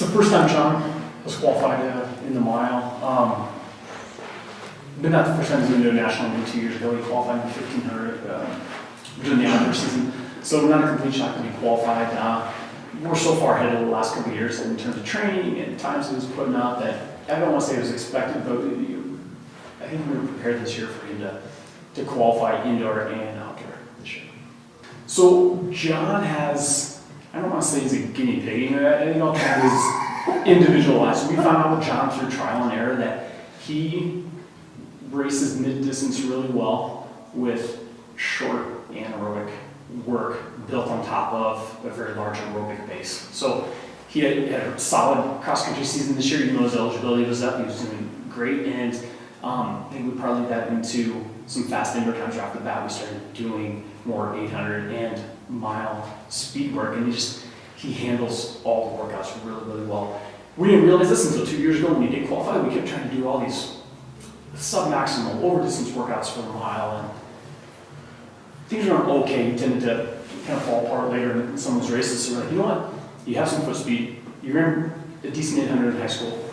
the first time John was qualified in the mile. But not the first time he's been to a national meet 2 years ago. He qualified in the 1500 during the outdoor season. So not a complete shock to be qualified. We're so far ahead of the last couple of years in terms of training and times he was putting out that I don't want to say it was expected, but I think we were prepared this year for him to qualify indoor and outdoor this year. So John has, I don't want to say he's a guinea pig, it all kind of is individualized. We found out with John through trial and error that he races mid-distance really well with short anaerobic work built on top of a very large aerobic base. So he had a solid cross-country season this year, even though his eligibility was up. He was doing great, and I think we probably led that into some fast indoor times right off the bat. We started doing more 800 and mile speed work, and he handles all the workouts really, really well. We didn't realize this until 2 years ago when he did qualify. We kept trying to do all these sub-maximal over-distance workouts for the mile, and things were okay. He tended to kind of fall apart later in some of those races. So we're like, you know what? You have some foot speed. You ran a decent 800 in high school.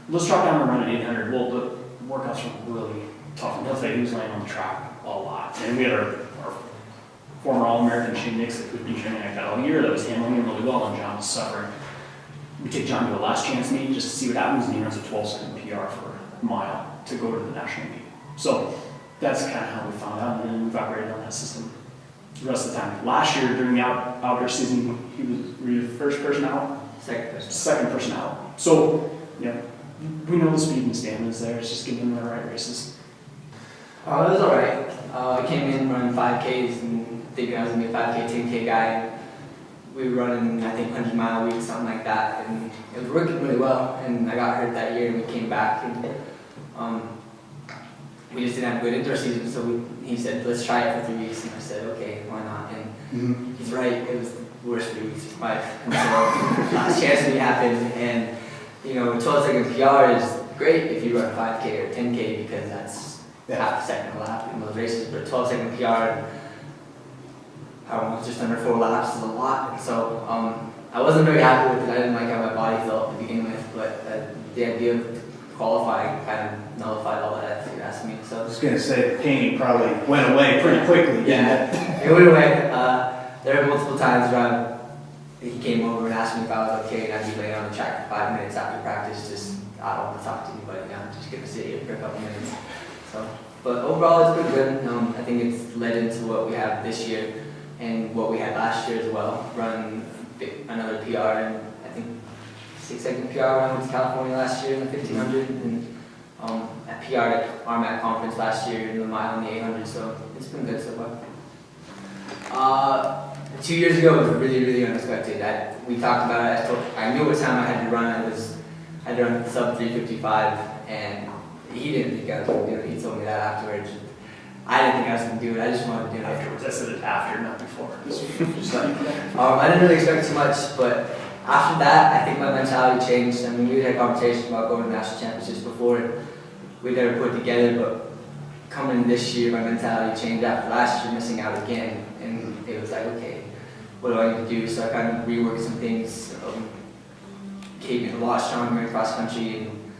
Let's drop down and run an 800. Well, the workouts were really tough. And he'll say he was laying on the track a lot. And we had our former All-American Shane Nix that had been training like that all year that was handling him really well, and John was suffering. We take John to a last chance meet just to see what happens, and he runs a 12-second PR for a mile to go to the national meet. So that's kind of how we found out, and then we've operated on that system the rest of the time. Last year, during the outdoor season, were you the first person out? Second person out. So, yeah, we know the speed and stamina is there. It's just getting them the right races. It was all right. I came in running 5Ks and thinking I was going to be a 5K, 10K guy. We were running, I think, 100-mile weeks, something like that, and it was working really well. And I got hurt that year, and we came back, and we just didn't have a good indoor season. So he said, "Let's try it for 3 weeks." And I said, "Okay, why not?" And he's right. It was the worst 3 weeks of my life. And so last chance meet happened, and 12-second PR is great if you run 5K or 10K because that's half a second a lap in those races. But 12-second PR, I don't know, just under 4 laps is a lot. And so I wasn't very happy with it. I didn't like how my body felt to begin with, but the idea of qualifying kind of nullified all that, if you ask me. So I was going to say the pain probably went away pretty quickly. Yeah, it went away. There were multiple times where he came over and asked me if I was okay, and I'd be laying on the track for 5 minutes after practice, just, I don't want to talk to anybody now, I'm just going to sit here for a couple minutes. So, but overall it's been good. I think it's led into what we have this year and what we had last year as well. Run another PR, and I think 6-second PR when I went to California last year in the 1500, and a PR at RMAC conference last year in the mile and the 800, so it's been good so far. 2 years ago was really, really unexpected. We talked about it. I knew what time I had to run. I had to run sub 3:55, and he didn't think I was going to do it. He told me that afterwards. I didn't think I was going to do it. I just wanted to do it. Afterwards, I said it after, not before. I didn't really expect too much, but after that, I think my mentality changed. I mean, we had conversations about going to national championships before we never put it together, but coming this year, my mentality changed after last year, missing out again, and it was like, okay, what do I need to do? So I kind of reworked some things, came a lot stronger in cross country, and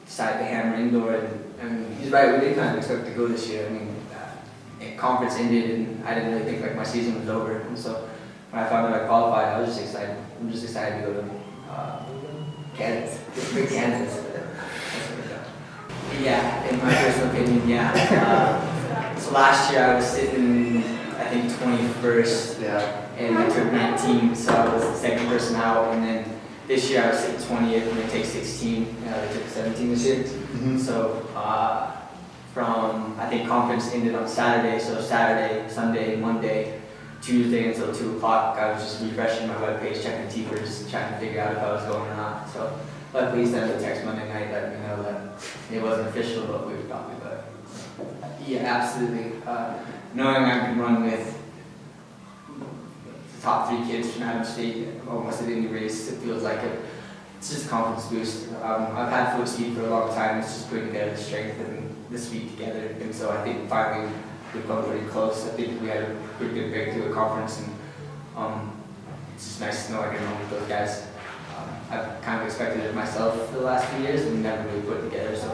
decided to hammer indoor. And he's right, we did kind of expect to go this year. I mean, conference ended, and I didn't really think like my season was over. And so when I found out I qualified, I was just excited. I'm just excited to go to Kansas. It's big Kansas. Yeah, in my personal opinion, yeah. So last year I was sitting, I think 21st, and I took 19, so I was the second person out. And then this year I was sitting 20th, and they take 16. They took 17 this year. So from, I think conference ended on Saturday, so Saturday, Sunday, Monday, Tuesday until 2 o'clock, I was just refreshing my webpage, checking T-First, trying to figure out if I was going or not. So luckily he sent me a text Monday night letting me know that it wasn't official, but we were talking about it. Yeah, absolutely. Knowing I can run with the top 3 kids from Adams State almost at any race, it feels like it's just a confidence boost. I've had foot speed for a long time. It's just putting together the strength and the speed together, and so I think finally we've come pretty close. I think we had a pretty good breakthrough at conference, and it's just nice to know I can run with those guys. I've kind of expected it myself for the last few years and never really put together. So